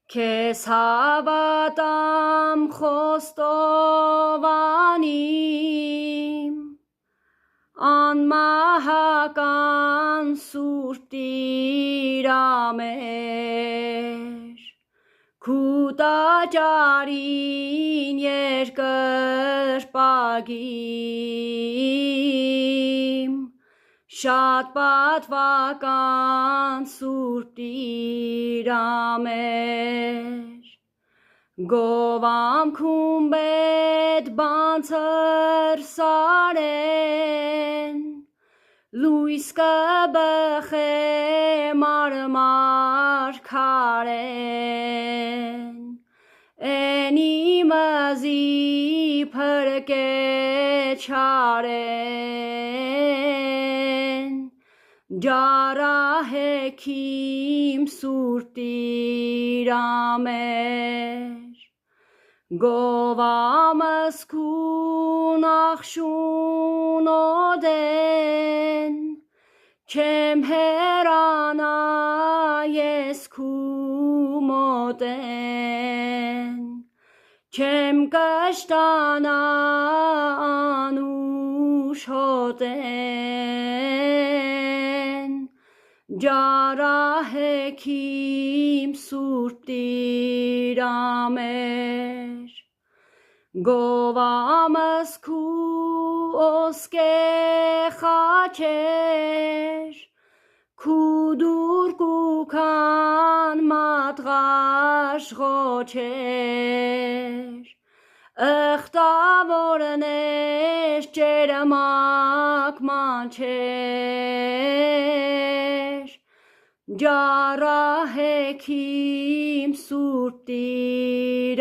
Քեզ հավատամ խոստովանիմ անմահական սուրբ Տիրամեր քու տաճարին երկրպագիմ շատ պատվական սուրբ Տիրամեր գովամ քումբետ բանցր սարեն լույս կբխե մարմար քարեն Ენი մզի փրկե չարեն ջարահեքիմ սուրբ Տիրամեր գովամս քու նախշուն օդեն չեմ հեռանա ես քու մոտեն չեմ կշտանա անուշ հոտեն ջարահեքիմ սուրբ Տիրամեր գովամս քու ոսկե խաչեր քու դուրկուքան մատղաշ ղոչեր ըխտավորներ ջերմակ մանչեր ջարահեքիմ սուրբ Տիրամեր